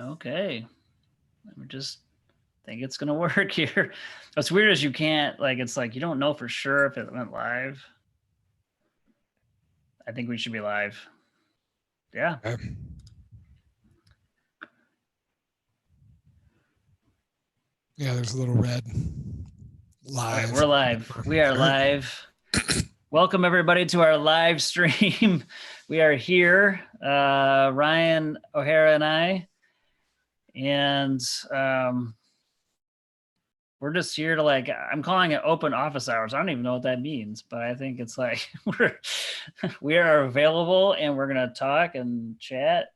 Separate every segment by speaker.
Speaker 1: Okay. I just think it's gonna work here. What's weird is you can't it's like you don't know for sure if it went live. I think we should be live. Yeah.
Speaker 2: Okay. Yeah, there's a little red live.
Speaker 1: All right, we're live. We are live. Welcome everybody to our live stream. We are here, Ryan O'Hara and I, and we're just here to I'm calling it open office hours. I don't even know what that means, but I think it's like we are available and we're gonna talk and chat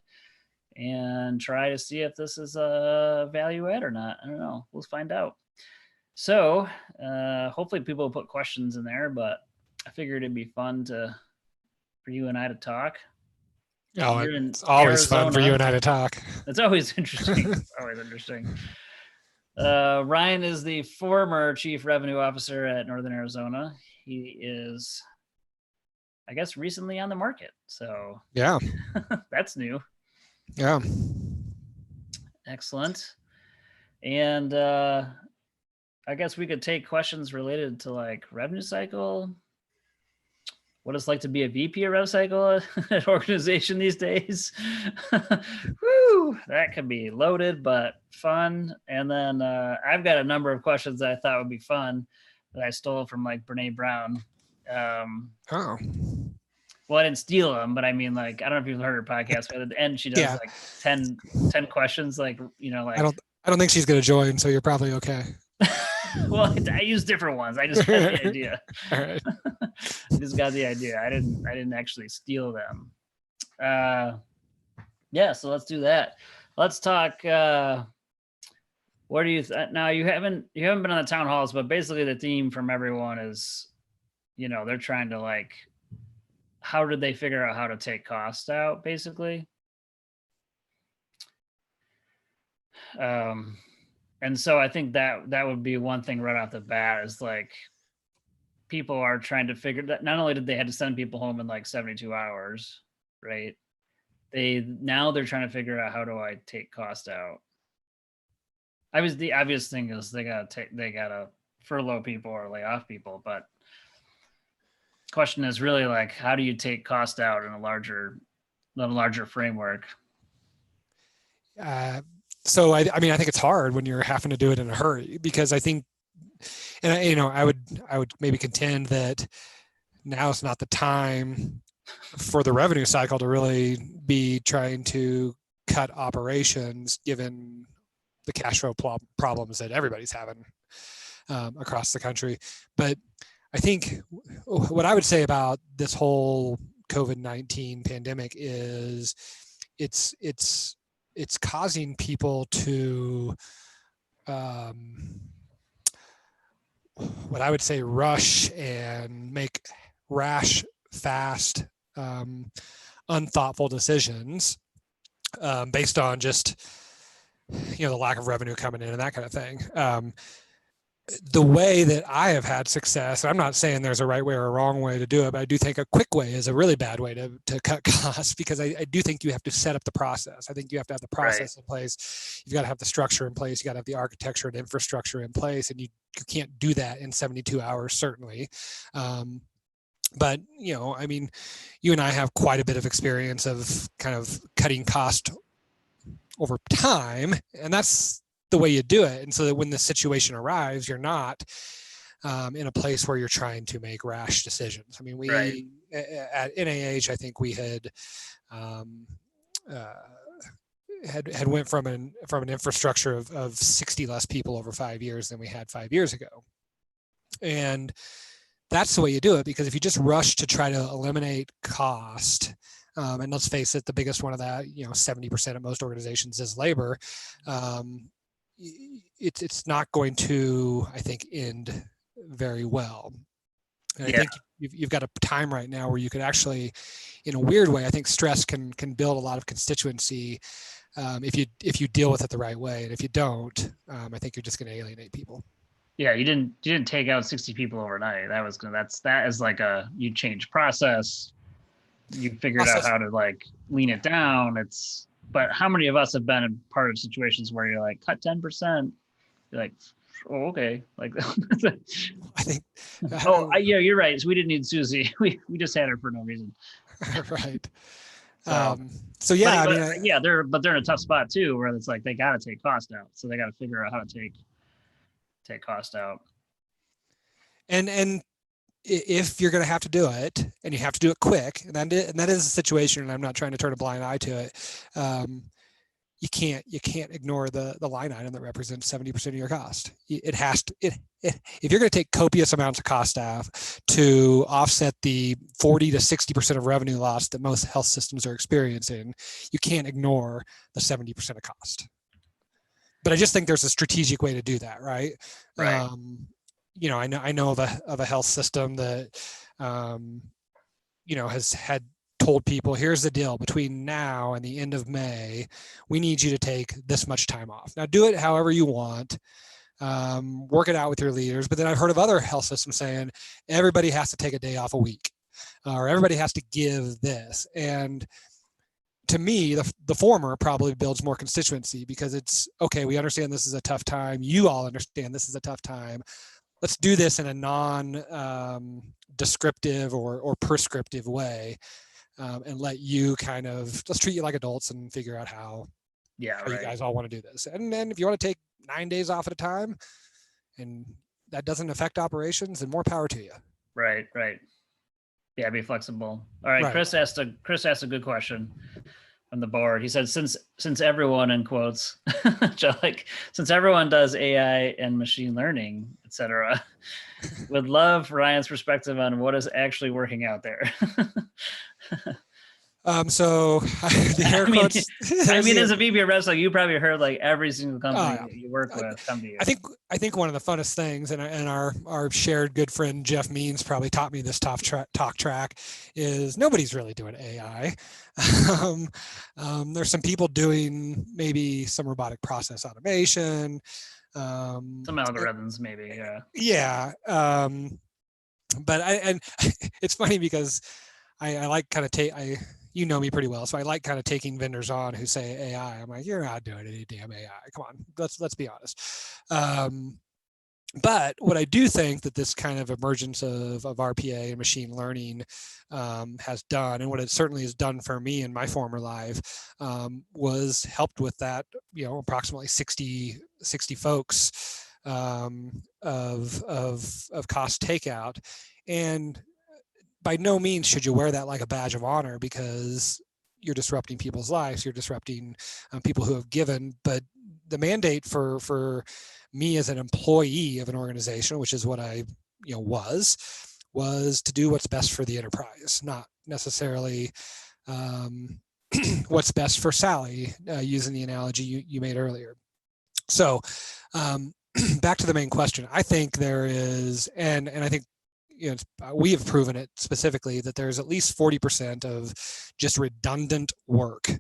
Speaker 1: and try to see if this is a value add or not. I don't know. We'll find out. So hopefully people will put questions in there, but I figured it'd be fun for you and I to talk.
Speaker 2: Oh, it's always Arizona. Fun for you and I to talk.
Speaker 1: It's always interesting. It's always interesting. Ryan is the former Chief Revenue Officer at Northern Arizona. He is, I guess, recently on the market. So
Speaker 2: yeah,
Speaker 1: that's new.
Speaker 2: Yeah.
Speaker 1: Excellent. And I guess we could take questions related to revenue cycle, what it's like to be a VP of rev cycle at organization these days. Woo, that could be loaded, but fun. And then I've got a number of questions that I thought would be fun that I stole from Brene Brown.
Speaker 2: Oh.
Speaker 1: Well, I didn't steal them, but I mean, I don't know if you've heard her podcast, but at the end she does 10 questions, I
Speaker 2: don't think she's going to join, so you're probably okay.
Speaker 1: Well, I use different ones. I just got the idea.
Speaker 2: All right.
Speaker 1: I just got the idea. I didn't actually steal them. Yeah, so let's do that. Let's talk. What do you now? You haven't been on the town halls, but basically the theme from everyone is, they're trying to how did they figure out how to take costs out, basically. And so I think that would be one thing right off the bat is people are trying to figure that not only did they had to send people home in 72 hours, right? They're trying to figure out how do I take cost out. The obvious thing is they gotta furlough people or lay off people, but question is really how do you take cost out in a larger framework?
Speaker 2: So I mean, I think it's hard when you're having to do it in a hurry, because I think, and I would maybe contend that now is not the time for the revenue cycle to really be trying to cut operations, given the cash flow problems that everybody's having across the country. But I think what I would say about this whole COVID-19 pandemic is it's causing people to, what I would say, rush and make rash, fast, unthoughtful decisions based on just, the lack of revenue coming in and that kind of thing. The way that I have had success, I'm not saying there's a right way or a wrong way to do it, but I do think a quick way is a really bad way to cut costs, because I do think you have to set up the process. I think you have to have the process in place. You've got to have the structure in place. You got to have the architecture and infrastructure in place, and you can't do that in 72 hours, certainly. But, I mean, you and I have quite a bit of experience of kind of cutting cost over time, and that's the way you do it. And so that when the situation arrives, you're not in a place where you're trying to make rash decisions. I mean, we at NAH, I think we had went from an infrastructure of 60 less people over 5 years than we had 5 years ago. And that's the way you do it, because if you just rush to try to eliminate cost, and let's face it, the biggest one of that, 70% of most organizations is labor. It's not going to, I think, end very well. And I think you've got a time right now where you could actually, in a weird way, I think stress can build a lot of constituency if you deal with it the right way. And if you don't, I think you're just going to alienate people.
Speaker 1: Yeah, you didn't take out 60 people overnight. That is you change process. You figured out how to lean it down. It's But how many of us have been in part of situations where you're like, cut 10%? You're like, oh, okay. Like,
Speaker 2: I think.
Speaker 1: yeah, you're right. So we didn't need Susie. We just had her for no reason.
Speaker 2: Right.
Speaker 1: So,
Speaker 2: So yeah,
Speaker 1: yeah, they're in a tough spot too, where it's like they got to take cost out. So they got to figure out how to take cost out.
Speaker 2: And if you're going to have to do it, and you have to do it quick, and that is a situation, and I'm not trying to turn a blind eye to it. You can't ignore the line item that represents 70% of your cost. It has to. If you're going to take copious amounts of cost staff to offset the 40 to 60% of revenue loss that most health systems are experiencing, you can't ignore the 70% of cost. But I just think there's a strategic way to do that, right?
Speaker 1: Right.
Speaker 2: I know of a health system that has had told people, here's the deal, between now and the end of May, we need you to take this much time off. Now do it however you want, work it out with your leaders. But then I've heard of other health systems saying everybody has to take a day off a week, or everybody has to give this. And to me, the former probably builds more constituency, because it's okay, we understand this is a tough time, you all understand this is a tough time, let's do this in a non descriptive or prescriptive way, and let you let's treat you like adults and figure out how
Speaker 1: Yeah,
Speaker 2: you guys all want to do this. And then if you want to take 9 days off at a time and that doesn't affect operations, then more power to you.
Speaker 1: Right. Yeah, be flexible. All right. Chris asked a good question on the board. He said, since everyone, in quotes, since everyone does AI and machine learning, etc., would love Ryan's perspective on what is actually working out there.
Speaker 2: So the air quotes.
Speaker 1: As a VP of wrestling, you probably heard like every single company you work with come to you.
Speaker 2: I think one of the funnest things, and our shared good friend Jeff Means probably taught me this talk track, is nobody's really doing AI. There's some people doing maybe some robotic process automation,
Speaker 1: some algorithms maybe,
Speaker 2: yeah. But it's funny because I like kind of you know me pretty well, so I like kind of taking vendors on who say AI. I'm like, you're not doing any damn AI. Come on, let's be honest. But what I do think that this kind of emergence of RPA and machine learning has done, and what it certainly has done for me in my former life, was helped with that, approximately 60 folks of cost takeout. And by no means should you wear that like a badge of honor, because you're disrupting people's lives, you're disrupting people who have given. But the mandate for me as an employee of an organization, which is what I was to do what's best for the enterprise, not necessarily what's best for Sally, using the analogy you made earlier. So back to the main question. I think there is, and I think we have proven it specifically, that there's at least 40% of just redundant work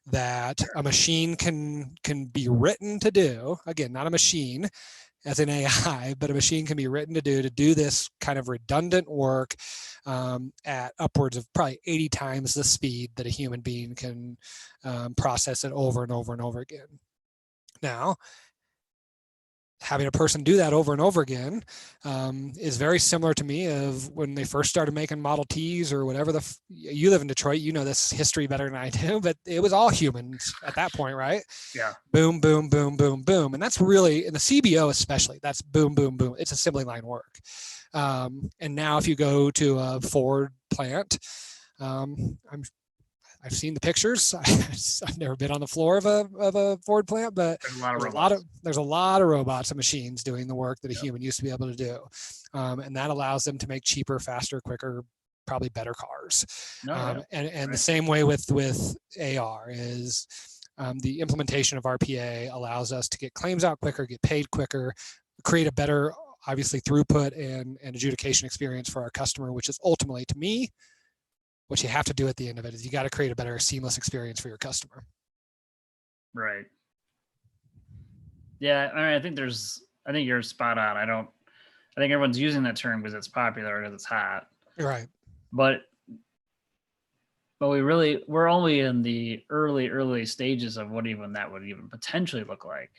Speaker 2: that a machine can be written to do. Again, not a machine as in AI, but a machine can be written to do this kind of redundant work at upwards of probably 80 times the speed that a human being can process it over and over and over again. Now, having a person do that over and over again is very similar to me of when they first started making Model Ts or whatever. You live in Detroit, you know this history better than I do, but it was all humans at that point, right?
Speaker 1: Yeah.
Speaker 2: Boom, boom, boom, boom, boom. And that's really, in the CBO especially, that's boom, boom, boom. It's assembly line work. And now if you go to a Ford plant, I've seen the pictures. I've never been on the floor of a Ford plant, but there's a lot of robots and machines doing the work that a human used to be able to do, and that allows them to make cheaper, faster, quicker, probably better cars. And the same way with AR is the implementation of RPA allows us to get claims out quicker, get paid quicker, create a better, obviously, throughput and adjudication experience for our customer, which is ultimately, to me, what you have to do at the end of it is you got to create a better seamless experience for your customer.
Speaker 1: Right. Yeah. I think you're spot on. I think everyone's using that term because it's popular, because it's hot.
Speaker 2: Right.
Speaker 1: But But we're only in the early stages of what even that would even potentially look like.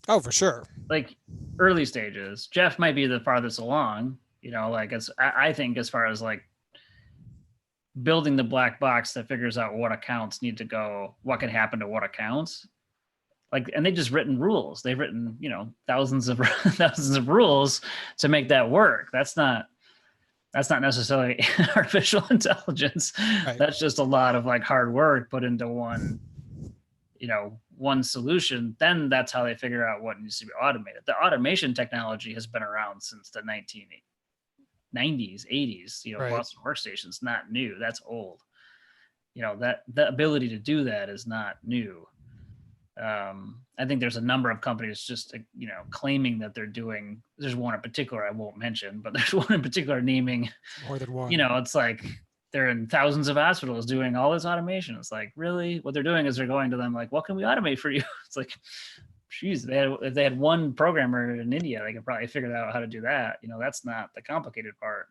Speaker 2: Oh, for sure.
Speaker 1: Like early stages. Jeff might be the farthest along, like I think as far as like building the black box that figures out what accounts need to go, what can happen to what accounts. Like, and they've just written rules. They've written, thousands of thousands of rules to make that work. That's not necessarily artificial intelligence.
Speaker 2: Right.
Speaker 1: That's just a lot of like hard work put into one solution. Then that's how they figure out what needs to be automated. The automation technology has been around since the 1990s, 80s.
Speaker 2: Right.
Speaker 1: Boston Workstation's not new. That's old. That the ability to do that is not new. I think there's a number of companies just claiming that they're doing. There's one in particular I won't mention, but there's one in particular naming
Speaker 2: more than one.
Speaker 1: It's like they're in thousands of hospitals doing all this automation. It's like, really, what they're doing is they're going to them like, what can we automate for you? It's like, geez, if they had one programmer in India, they could probably figure out how to do that. That's not the complicated part.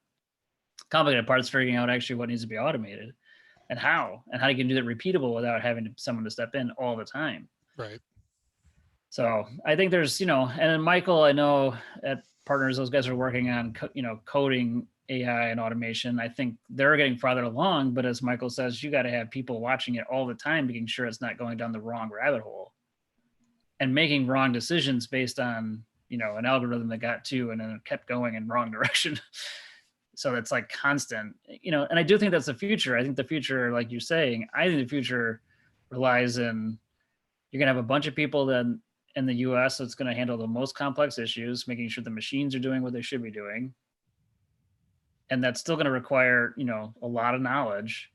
Speaker 1: Complicated part is figuring out actually what needs to be automated and how you can do that repeatable without having someone to step in all the time.
Speaker 2: Right.
Speaker 1: So I think there's, and then Michael, I know at Partners, those guys are working on, coding AI and automation. I think they're getting farther along, but as Michael says, you got to have people watching it all the time, making sure it's not going down the wrong rabbit hole and making wrong decisions based on, an algorithm that got to, and then it kept going in wrong direction. So that's like constant, and I do think that's the future. I think the future, like you're saying, I think the future relies in, you're going to have a bunch of people then in the US that's going to handle the most complex issues, making sure the machines are doing what they should be doing. And that's still going to require, a lot of knowledge,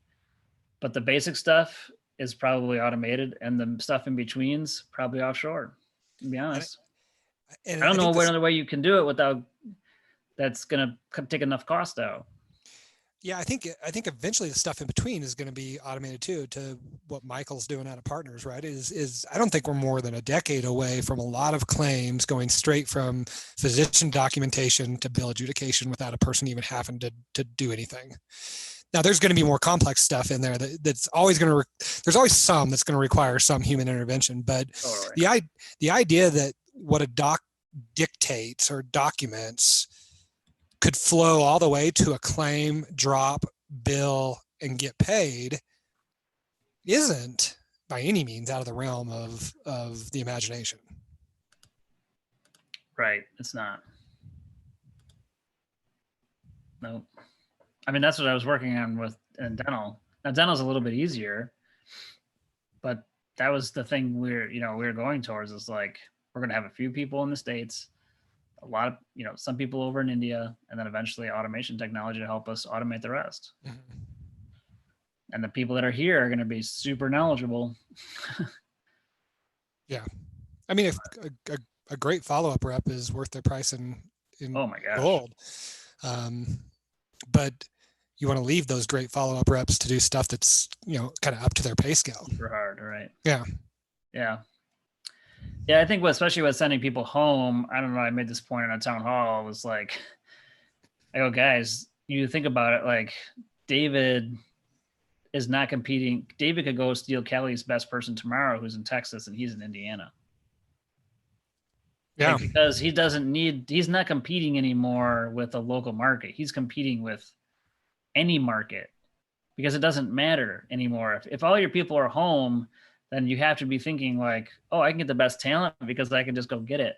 Speaker 1: but the basic stuff is probably automated and the stuff in between's probably offshore, to be honest. And I don't know what other way you can do it without that's going to take enough cost out.
Speaker 2: Yeah, I think eventually the stuff in between is going to be automated too. To what Michael's doing out of Partners, right? Is I don't think we're more than a decade away from a lot of claims going straight from physician documentation to bill adjudication without a person even having to do anything. Now, there's going to be more complex stuff in there that's always going to. There's always some that's going to require some human intervention, but totally. The idea that what a doc dictates or documents could flow all the way to a claim, drop, bill, and get paid isn't by any means out of the realm of the imagination.
Speaker 1: Right. It's not. Nope. I mean, that's what I was working on in dental. Now, dental's a little bit easier, but that was the thing we were going towards, is like, we're going to have a few people in the States, a lot of, some people over in India, and then eventually automation technology to help us automate the rest. Mm-hmm. And the people that are here are going to be super knowledgeable.
Speaker 2: Yeah. I mean, if a great follow-up rep is worth their price in
Speaker 1: oh my gosh.
Speaker 2: gold. But you want to leave those great follow-up reps to do stuff that's, kind of up to their pay scale.
Speaker 1: Super hard, right?
Speaker 2: Yeah.
Speaker 1: Yeah. Yeah, I think especially with sending people home, I don't know, I made this point in a town hall, was like, I go, guys, you think about it, like, David is not competing. David could go steal Kelly's best person tomorrow who's in Texas and he's in Indiana.
Speaker 2: Yeah.
Speaker 1: Like, because he's not competing anymore with a local market. He's competing with any market because it doesn't matter anymore. If all your people are home, then you have to be thinking like, oh, I can get the best talent because I can just go get it.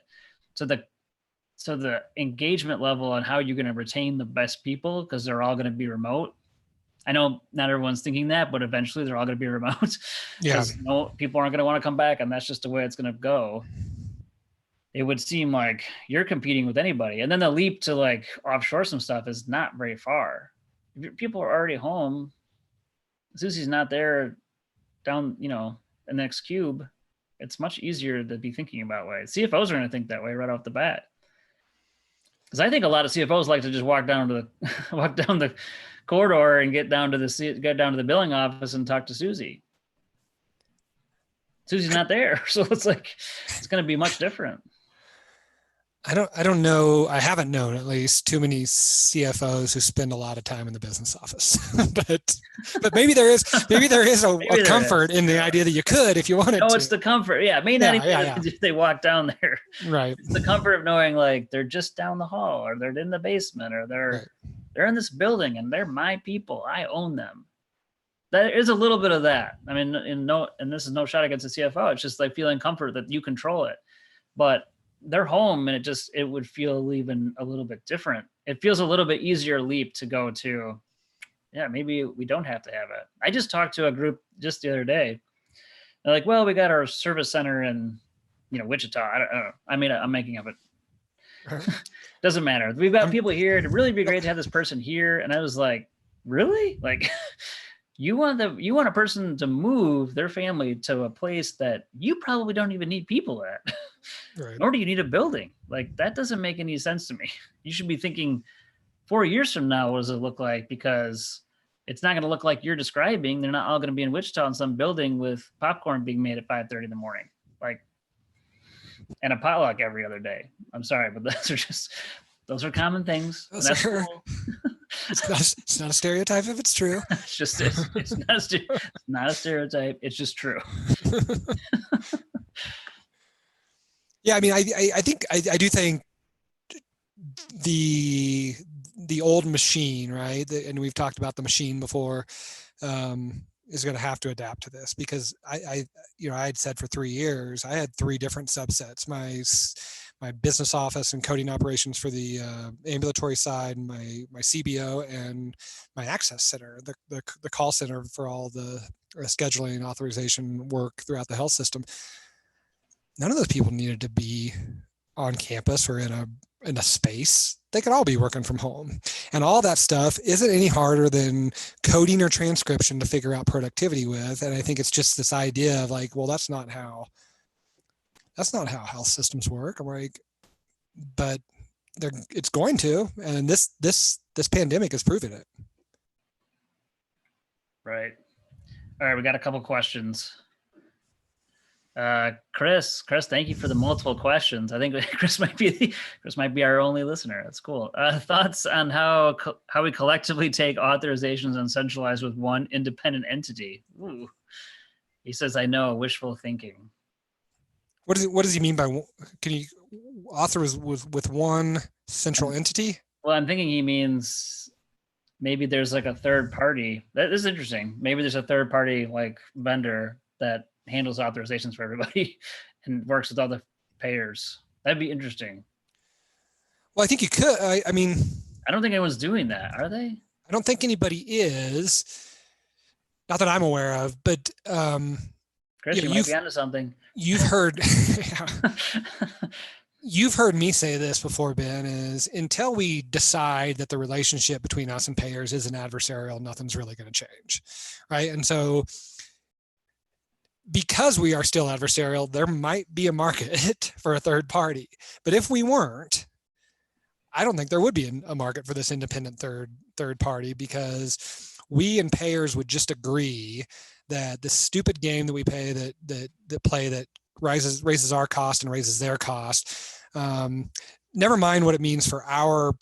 Speaker 1: So the engagement level on how you're going to retain the best people, because they're all going to be remote. I know not everyone's thinking that, but eventually they're all going to be remote.
Speaker 2: Yeah.
Speaker 1: People aren't going to want to come back, and that's just the way it's going to go. It would seem like you're competing with anybody. And then the leap to like offshore some stuff is not very far. If people are already home, Susie's not there down, the next cube, it's much easier to be thinking about ways. CFOs are going to think that way right off the bat. Because I think a lot of CFOs like to just walk down the corridor and get down to the billing office and talk to Susie. Susie's not there, so it's like it's going to be much different.
Speaker 2: I don't know. I haven't known at least too many CFOs who spend a lot of time in the business office, but maybe there is a comfort in the idea that you could if you wanted
Speaker 1: No,
Speaker 2: to.
Speaker 1: it's the comfort. Yeah, it may not even if they walk down there.
Speaker 2: Right.
Speaker 1: It's the comfort of knowing like they're just down the hall, or they're in the basement, or they're in this building and they're my people. I own them. There is a little bit of that. I mean, and this is no shot against the CFO. It's just like feeling comfort that you control it. But they're home, and it would feel even a little bit different. It feels a little bit easier leap to go to. Yeah, maybe we don't have to have it. I just talked to a group just the other day. They're like, well, we got our service center in, Wichita. I don't know. I mean, I'm making up it. Doesn't matter. We've got people here. It'd really be great to have this person here. And I was like, really? Like, you want a person to move their family to a place that you probably don't even need people at, right. Nor do you need a building. Like, that doesn't make any sense to me. You should be thinking 4 years from now, what does it look like? Because it's not going to look like you're describing. They're not all going to be in Wichita in some building with popcorn being made at 5:30 in the morning, like, and a potluck every other day. I'm sorry, but those are common things. That's cool.
Speaker 2: It's not a stereotype if it's true.
Speaker 1: It's not a stereotype. It's just true.
Speaker 2: Yeah, I mean, I do think the old machine, right? And we've talked about the machine before, is going to have to adapt to this, because I had said for 3 years, I had 3 different subsets: my business office and coding operations for the ambulatory side, my CBO, and my access center, the call center for all the scheduling and authorization work throughout the health system. None of those people needed to be on campus or in a space. They could all be working from home, and all that stuff isn't any harder than coding or transcription to figure out productivity with. And I think it's just this idea of like, well, that's not how health systems work. I'm like, but it's going to, and this pandemic has proven it.
Speaker 1: Right. All right, we got a couple questions. Chris, thank you for the multiple questions. I think Chris might be our only listener. That's cool. Thoughts on how we collectively take authorizations and centralize with one independent entity? Ooh. He says, I know, wishful thinking.
Speaker 2: What does he mean by, can you authorize with one central entity?
Speaker 1: Well, I'm thinking he means maybe there's like a third party. That is interesting. Maybe there's a third party like vendor that handles authorizations for everybody and works with all the payers. That'd be interesting.
Speaker 2: Well, I think you could. I mean,
Speaker 1: I don't think anyone's doing that, are they? I
Speaker 2: don't think anybody is. Not that I'm aware of, but
Speaker 1: Chris, you might be onto something.
Speaker 2: You've heard you've heard me say this before, Ben, is until we decide that the relationship between us and payers isn't adversarial, nothing's really going to change. Right. And so because we are still adversarial, there might be a market for a third party. But if we weren't, I don't think there would be a market for this independent third party, because we and payers would just agree that the stupid game that we pay that raises our cost and raises their cost, never mind what it means for our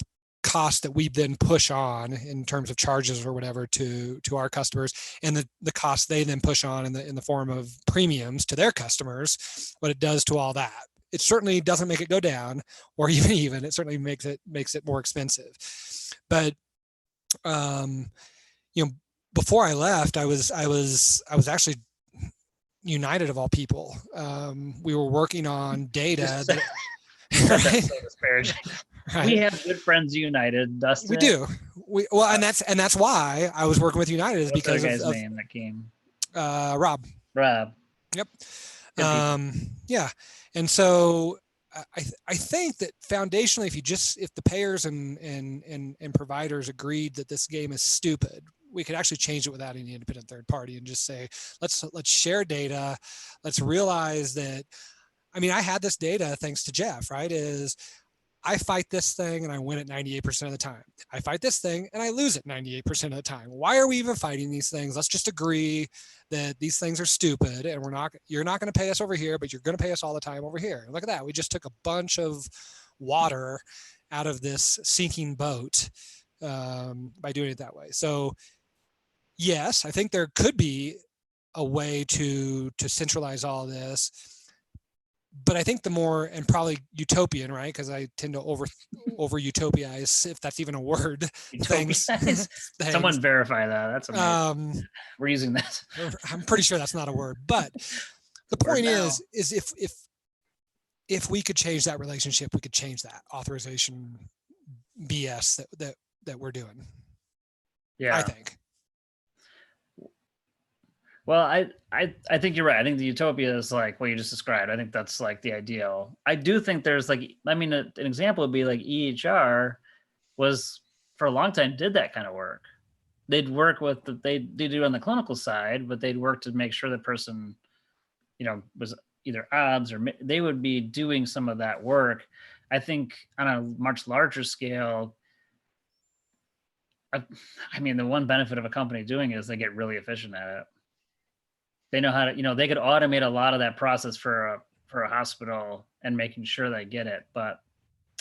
Speaker 2: cost that we then push on in terms of charges or whatever to our customers, and the cost they then push on in the form of premiums to their customers, what it does to all that. It certainly doesn't make it go down or even it certainly makes it more expensive. But before I left, I was actually United of all people. We were working on data that
Speaker 1: that's so disparaging. Right. We have good friends United, Dustin.
Speaker 2: We do. And that's why I was working with United, is because
Speaker 1: the guy's name that came.
Speaker 2: Rob. Yep. Yeah. And so I think that foundationally, if the payers and providers agreed that this game is stupid, we could actually change it without any independent third party and just say, let's share data. Let's realize that, I mean, I had this data thanks to Jeff, right? Is I fight this thing and I win it 98% of the time. I fight this thing and I lose it 98% of the time. Why are we even fighting these things? Let's just agree that these things are stupid, and you're not going to pay us over here, but you're going to pay us all the time over here. And look at that. We just took a bunch of water out of this sinking boat by doing it that way. So yes, I think there could be a way to centralize all this, but I think the more, and probably utopian, right? Because I tend to over utopiaize, if that's even a word. Things.
Speaker 1: Someone verify that. That's amazing. We're using that.
Speaker 2: I'm pretty sure that's not a word, but the point is if we could change that relationship, we could change that authorization BS that we're doing.
Speaker 1: Yeah,
Speaker 2: I think.
Speaker 1: Well, I think you're right. I think the utopia is like what you just described. I think that's like the ideal. I do think there's like, I mean, an example would be like EHR was for a long time did that kind of work. They'd work with they do on the clinical side, but they'd work to make sure the person, was either odds or they would be doing some of that work. I think on a much larger scale, I mean, the one benefit of a company doing it is they get really efficient at it. They know how to, they could automate a lot of that process for a hospital and making sure they get it, but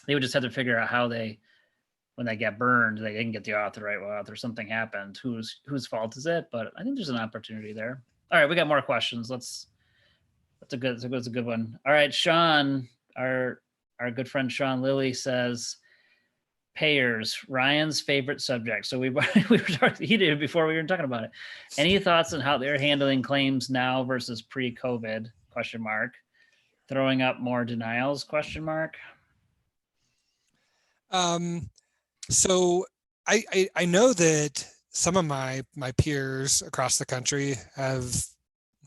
Speaker 1: they would just have to figure out how when they get burned, they didn't get the auth the right auth or something happened. Whose fault is it? But I think there's an opportunity there. All right, we got more questions. That's a good one. All right, Sean, our good friend Sean Lilly says, payers, Ryan's favorite subject. So we were talking, he did before we were talking about it. Any thoughts on how they're handling claims now versus pre-COVID ? Throwing up more denials ?
Speaker 2: So I know that some of my peers across the country have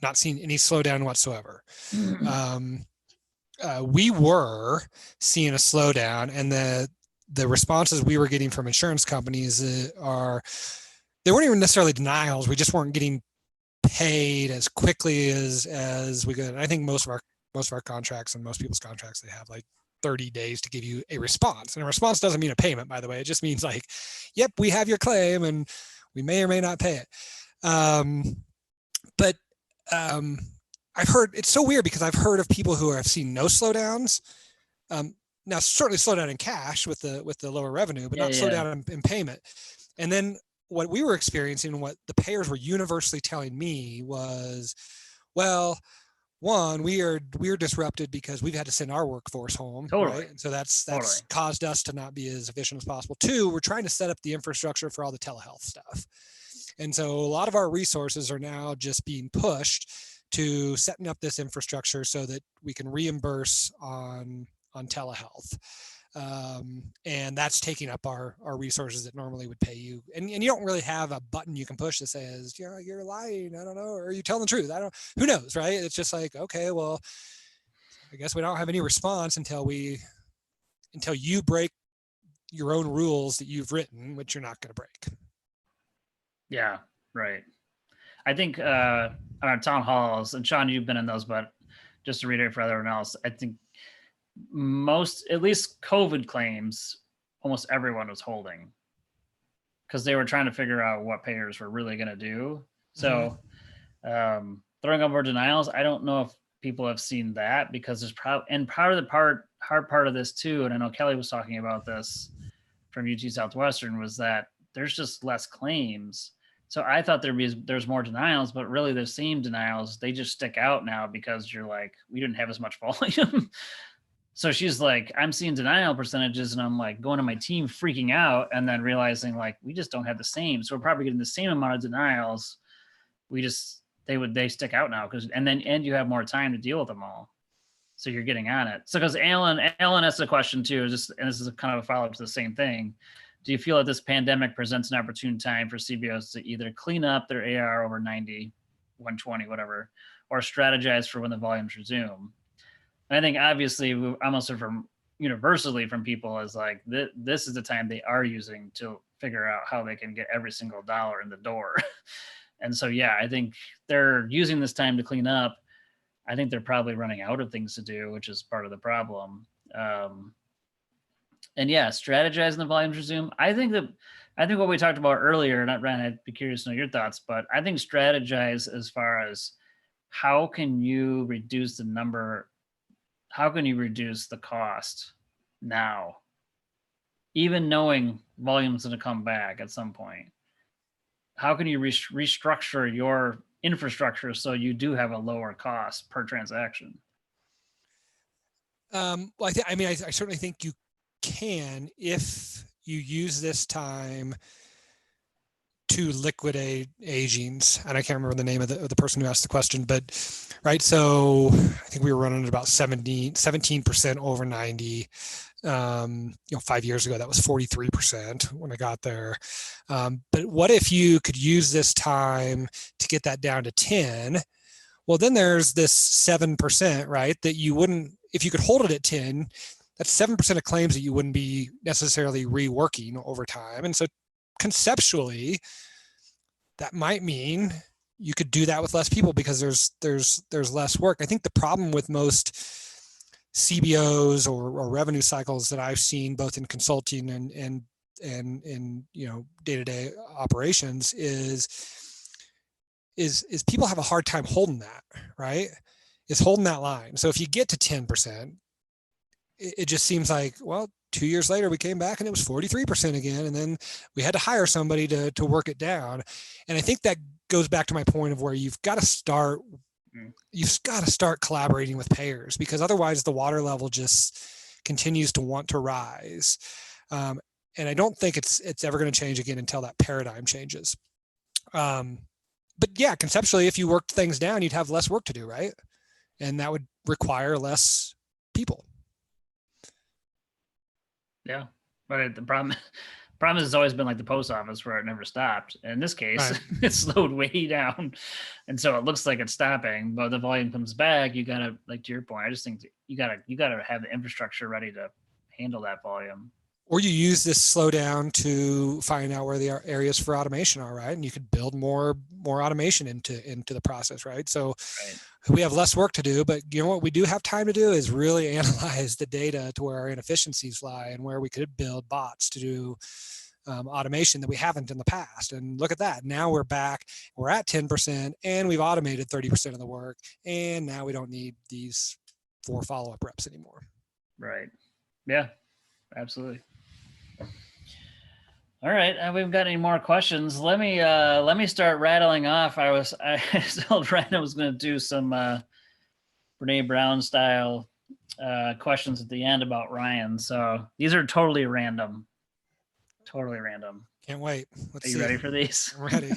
Speaker 2: not seen any slowdown whatsoever. We were seeing a slowdown, and the responses we were getting from insurance companies they weren't even necessarily denials. We just weren't getting paid as quickly as we could. And I think most of our contracts and most people's contracts, they have like 30 days to give you a response. And a response doesn't mean a payment, by the way. It just means like, yep, we have your claim and we may or may not pay it. But I've heard, it's so weird because I've heard of people who have seen no slowdowns. Now certainly slowdown in cash with the lower revenue, but not slowdown in payment. And then what we were experiencing, what the payers were universally telling me was, well, one, we're disrupted because we've had to send our workforce home, right? And so that's caused us to not be as efficient as possible. Two, we're trying to set up the infrastructure for all the telehealth stuff. And so a lot of our resources are now just being pushed to setting up this infrastructure so that we can reimburse on telehealth. And that's taking up our resources that normally would pay you. And you don't really have a button you can push that says, you're lying. I don't know. Or are you telling the truth? Who knows, right? It's just like, okay, well, I guess we don't have any response until you break your own rules that you've written, which you're not going to break. Yeah,
Speaker 1: right. I think on our town halls, and Sean, you've been in those, but just to reiterate for everyone else, I think most, at least COVID claims, almost everyone was holding because they were trying to figure out what payers were really going to do. So throwing up more denials, I don't know if people have seen that because there's and part of the hard part of this too, and I know Kelly was talking about this from UT Southwestern, was that there's just less claims. So I thought there's more denials, but really the same denials, they just stick out now because you're like, we didn't have as much volume. So she's like, I'm seeing denial percentages and I'm like going to my team freaking out and then realizing like, we just don't have the same. So we're probably getting the same amount of denials. They stick out now and you have more time to deal with them all. So you're getting on it. So because Alan asked a question too, and this is kind of a follow up to the same thing. Do you feel that this pandemic presents an opportune time for CBOs to either clean up their AR over 90, 120, whatever, or strategize for when the volumes resume? And I think obviously we almost heard from universally from people is like, this is the time they are using to figure out how they can get every single dollar in the door. And so, yeah, I think they're using this time to clean up. I think they're probably running out of things to do, which is part of the problem. And yeah, strategizing the volumes resume. I think what we talked about earlier, not Ryan, I'd be curious to know your thoughts, but I think strategize as far as how can you reduce the cost now, even knowing volume's going to come back at some point? How can you restructure your infrastructure so you do have a lower cost per transaction?
Speaker 2: Well, I certainly think you can if you use this time to liquidate agings. And I can't remember the name of the person who asked the question, but right. So I think we were running at about 17% over 90. 5 years ago, that was 43% when I got there. But what if you could use this time to get that down to 10? Well, then there's this 7%, right? That you wouldn't, if you could hold it at 10, that's 7% of claims that you wouldn't be necessarily reworking over time. And so conceptually, that might mean you could do that with less people because there's less work. I think the problem with most CBOs or revenue cycles that I've seen, both in consulting and in day-to-day operations, is people have a hard time holding that, right? Is holding that line. So if you get to 10%, it just seems like, well, 2 years later, we came back and it was 43% again. And then we had to hire somebody to work it down. And I think that goes back to my point of where you've got to start collaborating with payers, because otherwise the water level just continues to want to rise. And I don't think it's ever going to change again until that paradigm changes. But yeah, conceptually, if you worked things down, you'd have less work to do, right? And that would require less people.
Speaker 1: Yeah, but the problem has always been like the post office, where it never stopped. In this case, right, it slowed way down, and so it looks like it's stopping. But the volume comes back. You gotta, like to your point, I just think you gotta have the infrastructure ready to handle that volume.
Speaker 2: Or you use this slowdown to find out where the areas for automation are, right? And you could build more automation into the process, right? So right, we have less work to do, but you know what we do have time to do is really analyze the data to where our inefficiencies lie and where we could build bots to do automation that we haven't in the past. And look at that. Now we're back, we're at 10% and we've automated 30% of the work. And now we don't need these 4 follow-up reps anymore.
Speaker 1: Right. Yeah, absolutely. All right, we haven't got any more questions. Let me start rattling off. I told Ryan I was going to do some Brene Brown style questions at the end about Ryan. So these are totally random. Totally random.
Speaker 2: Can't wait.
Speaker 1: Are you ready for these?
Speaker 2: I'm ready.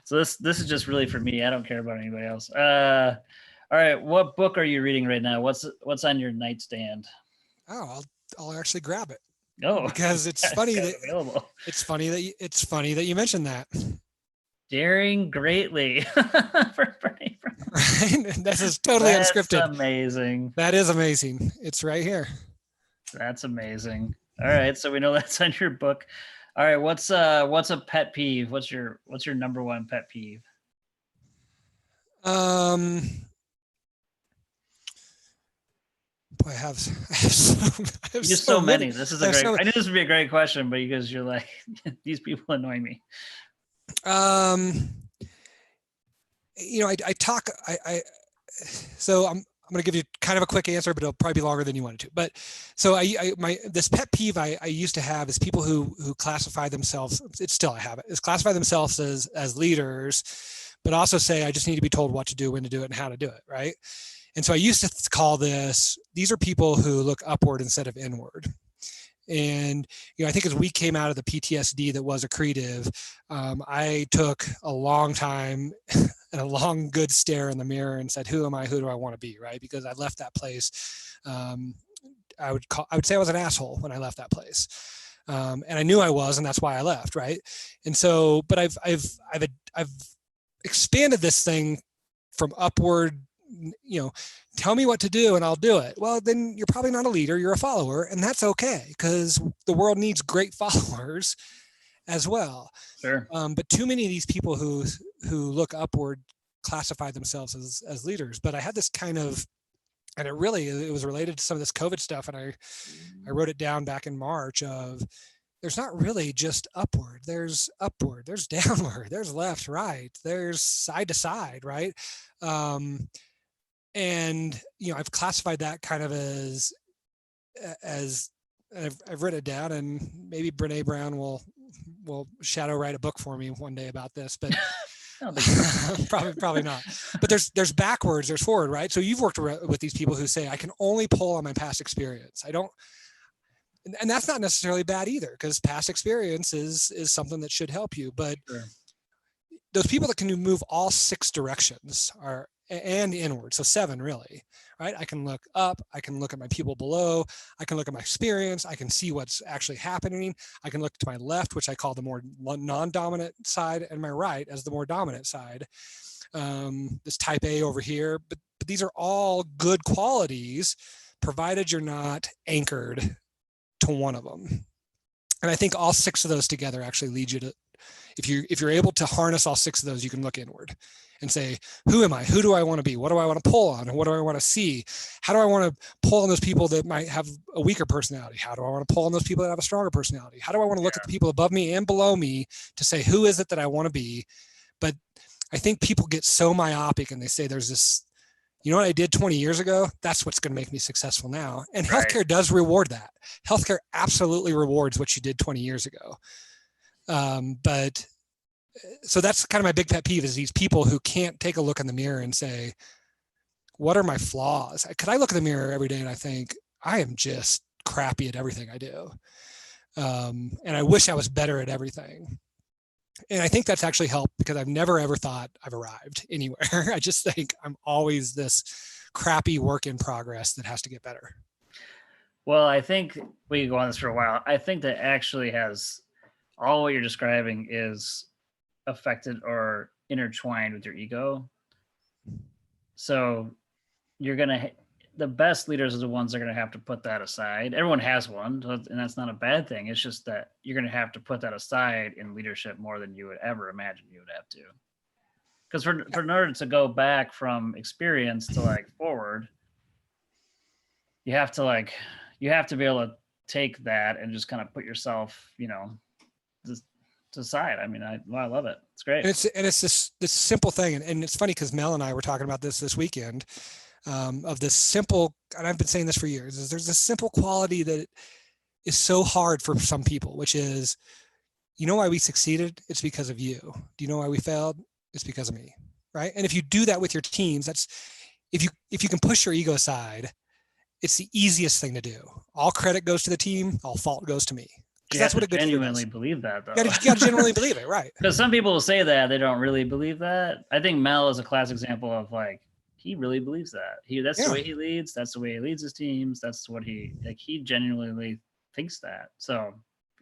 Speaker 1: So this is just really for me. I don't care about anybody else. All right, what book are you reading right now? What's on your nightstand?
Speaker 2: Oh, I'll actually grab it.
Speaker 1: Oh,
Speaker 2: because it's funny that
Speaker 1: available.
Speaker 2: It's funny that you mentioned that.
Speaker 1: Daring Greatly.
Speaker 2: Right? This is totally unscripted.
Speaker 1: That's amazing.
Speaker 2: That is amazing. It's right here.
Speaker 1: That's amazing. All right, so we know that's on your book. All right, what's a pet peeve? What's your number one pet peeve?
Speaker 2: Boy, I have
Speaker 1: so many. This is a great. I knew this would be a great question, but because you're like, these people annoy me.
Speaker 2: So I'm going to give you kind of a quick answer, but it'll probably be longer than you wanted to. But so this pet peeve I used to have is people who classify themselves. It's still I have it. Is classify themselves as leaders, but also say I just need to be told what to do, when to do it, and how to do it. Right. And so I used to call these are people who look upward instead of inward. And, I think as we came out of the PTSD that was accretive, I took a long time and a long good stare in the mirror and said, who am I? Who do I want to be? Right. Because I left that place. I would say I was an asshole when I left that place. And I knew I was, and that's why I left. Right. And so, but I've expanded this thing from upward, tell me what to do and I'll do it. Well, then you're probably not a leader, you're a follower, and that's okay, because the world needs great followers as well.
Speaker 1: Sure.
Speaker 2: But too many of these people who look upward classify themselves as leaders. But I had this kind of, and it was related to some of this COVID stuff, and I wrote it down back in March of, there's not really just upward, there's downward, there's left, right, there's side to side, right? And I've classified that kind of as as I've written it down, and maybe Brene Brown will shadow write a book for me one day about this, but probably not. But there's backwards, there's forward, right? So you've worked with these people who say, I can only pull on my past experience. I don't, and that's not necessarily bad either, because past experience is something that should help you. But
Speaker 1: Sure.
Speaker 2: those people that can move all 6 directions are, and inward, so 7 really, right? I can look up, I can look at my people below, I can look at my experience, I can see what's actually happening, I can look to my left, which I call the more non-dominant side, and my right as the more dominant side. This type A over here, but these are all good qualities, provided you're not anchored to one of them. And I think all 6 of those together actually lead you to, if you're able to harness all 6 of those, you can look inward and say, who am I? Who do I want to be? What do I want to pull on? What do I want to see? How do I want to pull on those people that might have a weaker personality? How do I want to pull on those people that have a stronger personality? How do I want to look at the people above me and below me to say, who is it that I want to be? But I think people get so myopic and they say, there's this, you know what I did 20 years ago? That's what's going to make me successful now. And healthcare does reward that. Healthcare absolutely rewards what you did 20 years ago. But so that's kind of my big pet peeve, is these people who can't take a look in the mirror and say, what are my flaws? Could I look in the mirror every day and I think I am just crappy at everything I do. And I wish I was better at everything. And I think that's actually helped, because I've never ever thought I've arrived anywhere. I just think I'm always this crappy work in progress that has to get better.
Speaker 1: Well, I think we can go on this for a while. I think that actually has, all what you're describing is affected or intertwined with your ego. So you're going to, the best leaders are the ones that are going to have to put that aside. Everyone has one, and that's not a bad thing. It's just that you're going to have to put that aside in leadership more than you would ever imagine you would have to. Because for nerds to go back from experience to like forward, you have to be able to take that and just kind of put yourself, just to the side. I mean, I love it. It's great.
Speaker 2: And it's this simple thing. And it's funny because Mel and I were talking about this weekend, of this simple, and I've been saying this for years, is there's this simple quality that is so hard for some people, which is, you know why we succeeded? It's because of you. Do you know why we failed? It's because of me. Right. And if you do that with your teams, that's, if you can push your ego aside, it's the easiest thing to do. All credit goes to the team. All fault goes to me.
Speaker 1: You that's what a good genuinely believe that, though.
Speaker 2: You got to genuinely believe it, right?
Speaker 1: Because some people will say that they don't really believe that. I think Mel is a classic example of like, he really believes that. That's the way he leads. That's the way he leads his teams. That's what he genuinely thinks that. So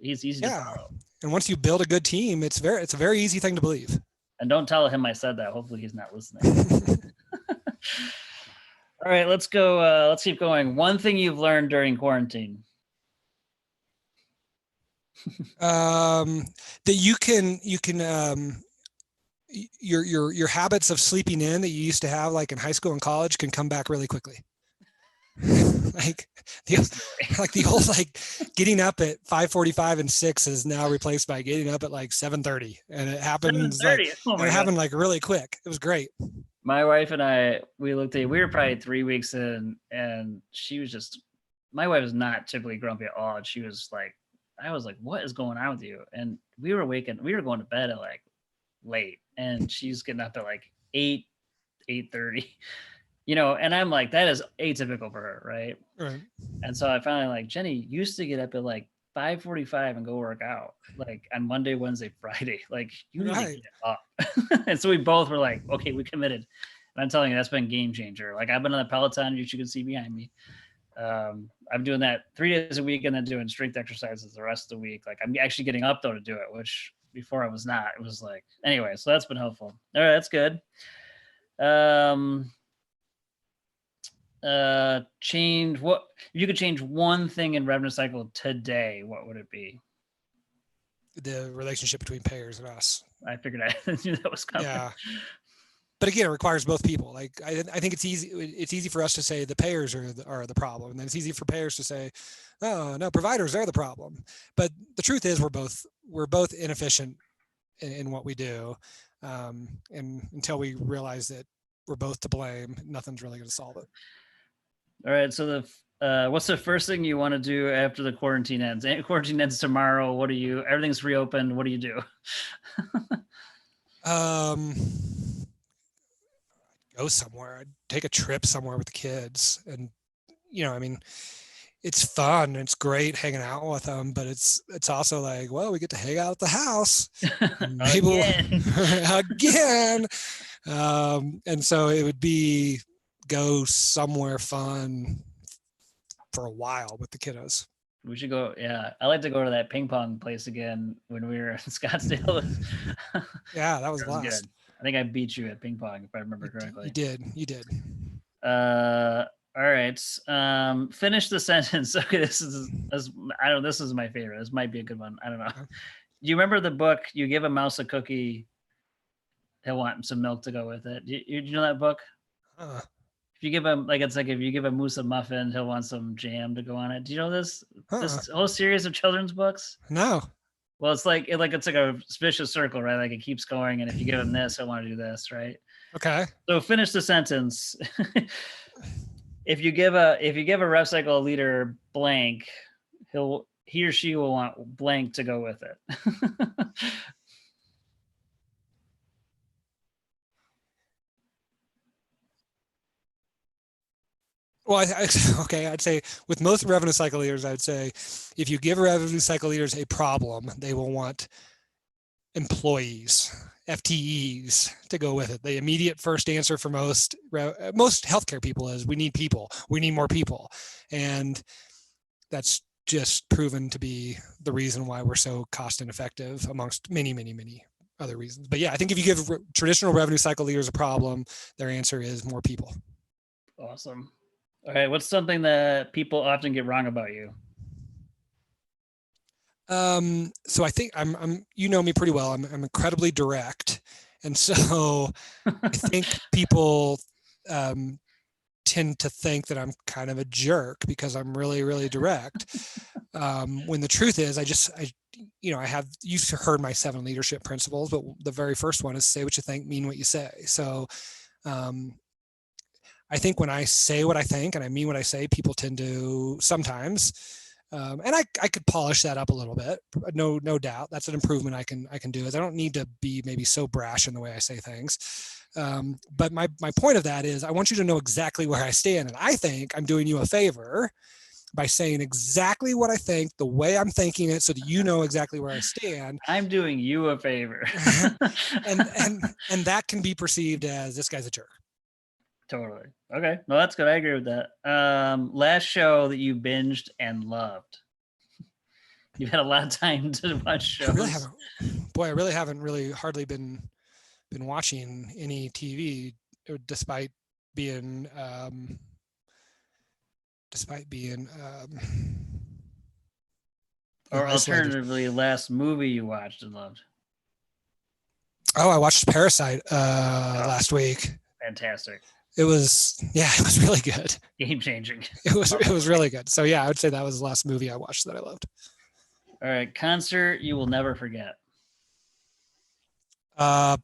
Speaker 1: he's easy to follow.
Speaker 2: And once you build a good team, it's a very easy thing to believe.
Speaker 1: And don't tell him I said that. Hopefully he's not listening. All right, let's go. Let's keep going. One thing you've learned during quarantine.
Speaker 2: That you can your habits of sleeping in that you used to have like in high school and college can come back really quickly. like the old like getting up at 5:45 and 6 is now replaced by getting up at like 7:30, and it happens it happened like really quick. It was great.
Speaker 1: My wife and I, we were probably 3 weeks in, and she was just, my wife is not typically grumpy at all. And she was like, I was like, what is going on with you? And we were going to bed at like late, and she's getting up at like 8:30, and I'm like, that is atypical for her. Right. And so I finally like, Jenny used to get up at like 5:45 and go work out like on Monday, Wednesday, Friday. Like you need to get up. And so we both were like, okay, we committed. And I'm telling you, that's been a game changer. Like I've been on the Peloton, you can see behind me. I'm doing that 3 days a week and then doing strength exercises the rest of the week. Like I'm actually getting up though to do it, which before I was not. It was like, anyway, so that's been helpful. All right, that's good. Change what if you could change one thing in revenue cycle today, what would it be?
Speaker 2: The relationship between payers and us.
Speaker 1: I figured I knew that was coming.
Speaker 2: Yeah. But again, it requires both people. Like I think it's easy for us to say the payers are the problem, and then it's easy for payers to say, oh no, providers are the problem. But the truth is, we're both inefficient in what we do, and until we realize that we're both to blame, nothing's really going to solve it.
Speaker 1: All right. So What's the first thing you want to do after the quarantine ends? Quarantine ends tomorrow. Everything's reopened. What do you do?
Speaker 2: Um, go somewhere. I'd take a trip somewhere with the kids, and I mean, it's fun. It's great hanging out with them, but it's also like, well, we get to hang out at the house. Maybe
Speaker 1: Again.
Speaker 2: again. And so it would be go somewhere fun for a while with the kiddos.
Speaker 1: We should go. Yeah, I like to go to that ping pong place again when we were in Scottsdale.
Speaker 2: Yeah, that was
Speaker 1: That was
Speaker 2: blast.
Speaker 1: good. I think I beat you at ping pong if I remember correctly.
Speaker 2: You did.
Speaker 1: All right. Finish the sentence. Okay, this is I don't. This is my favorite. This might be a good one. I don't know.
Speaker 2: Okay.
Speaker 1: Do you remember the book? You give a mouse a cookie, he'll want some milk to go with it. Do you know that book? If you give him if you give a moose a muffin, he'll want some jam to go on it. Do you know this whole series of children's books?
Speaker 2: No.
Speaker 1: Well, it's like a vicious circle, right? Like it keeps going, and if you give him this, he'll want to do this, right?
Speaker 2: Okay.
Speaker 1: So finish the sentence. If you give a rev cycle leader blank, he or she will want blank to go with it.
Speaker 2: Well, okay, I'd say with most revenue cycle leaders, I'd say if you give revenue cycle leaders a problem, they will want employees, FTEs to go with it. The immediate first answer for most healthcare people is we need people. We need more people. And that's just proven to be the reason why we're so cost ineffective amongst many, many, many other reasons. But yeah, I think if you give traditional revenue cycle leaders a problem, their answer is more people.
Speaker 1: Awesome. All right. What's something that people often get wrong about you?
Speaker 2: So I think I'm you know me pretty well. I'm incredibly direct. And so I think people tend to think that I'm kind of a jerk because I'm really, really direct. When the truth is you've heard my 7 leadership principles, but the very first one is say what you think, mean what you say. So I think when I say what I think and I mean what I say, people tend to sometimes, and I could polish that up a little bit. No doubt. That's an improvement I can do. Is I don't need to be maybe so brash in the way I say things. But my point of that is I want you to know exactly where I stand. And I think I'm doing you a favor by saying exactly what I think, the way I'm thinking it, so that you know exactly where I stand.
Speaker 1: I'm doing you a favor.
Speaker 2: and that can be perceived as this guy's a jerk.
Speaker 1: Totally. Okay. No, that's good. I agree with that. Last show that you binged and loved. You've had a lot of time to watch shows.
Speaker 2: I really haven't hardly been watching any TV, despite being
Speaker 1: or alternatively, last movie you watched and loved.
Speaker 2: Oh, I watched Parasite last week.
Speaker 1: Fantastic.
Speaker 2: It was really good.
Speaker 1: Game changing.
Speaker 2: It was really good. So yeah, I would say that was the last movie I watched that I loved.
Speaker 1: All right, concert you will never forget.
Speaker 2: The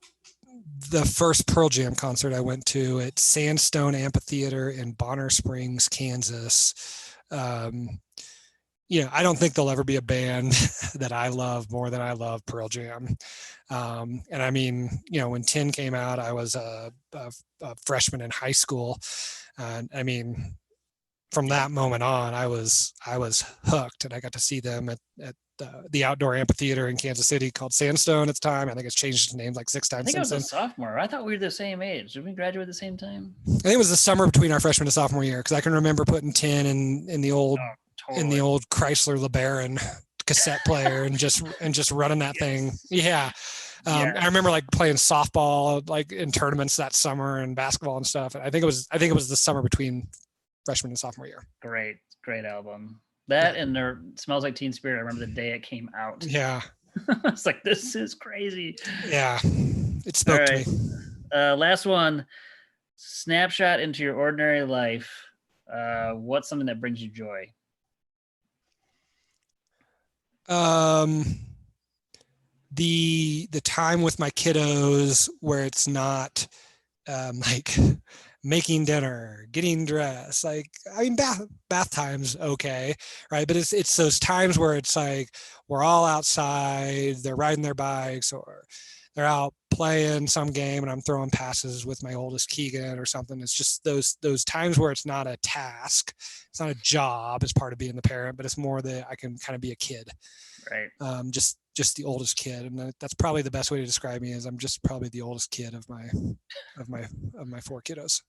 Speaker 2: first Pearl Jam concert I went to at Sandstone Amphitheater in Bonner Springs, Kansas. I don't think there'll ever be a band that I love more than I love Pearl Jam. And I mean, when 10 came out, I was a freshman in high school. And I mean, from that moment on, I was hooked, and I got to see them at the outdoor amphitheater in Kansas City called Sandstone at the time. I think it's changed its name like 6 times.
Speaker 1: I think I was a sophomore. I thought we were the same age. Did we graduate at the same time?
Speaker 2: I think it was the summer between our freshman and sophomore year, because I can remember putting 10 in the old Chrysler LeBaron cassette player and just running that thing. Yeah. I remember like playing softball like in tournaments that summer and basketball and stuff. I think it was the summer between freshman and sophomore year.
Speaker 1: Great album. That and there Smells Like Teen Spirit. I remember the day it came out.
Speaker 2: Yeah.
Speaker 1: It's like, this is crazy.
Speaker 2: Yeah. It spoke to me.
Speaker 1: Last one. Snapshot into your ordinary life. What's something that brings you joy?
Speaker 2: The time with my kiddos where it's not like making dinner, getting dressed. Like, I mean, bath time's okay, right? But it's those times where it's like we're all outside, they're riding their bikes, or they're out playing some game, and I'm throwing passes with my oldest Keegan or something. It's just those times where it's not a task, it's not a job as part of being the parent, but it's more that I can kind of be a kid.
Speaker 1: Right.
Speaker 2: Just the oldest kid, and that's probably the best way to describe me. Is I'm just probably the oldest kid of my 4 kiddos.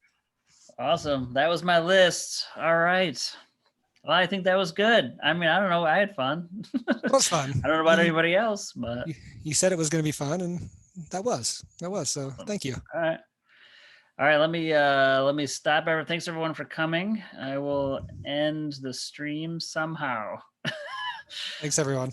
Speaker 1: Awesome. That was my list. All right. Well, I think that was good. I mean, I don't know. I had fun.
Speaker 2: It was fun.
Speaker 1: I don't know about anybody else, but
Speaker 2: You said it was going to be fun, and that was. So thank you.
Speaker 1: all right. All right, let me stop everyone. Thanks everyone for coming. I will end the stream somehow.
Speaker 2: Thanks, everyone.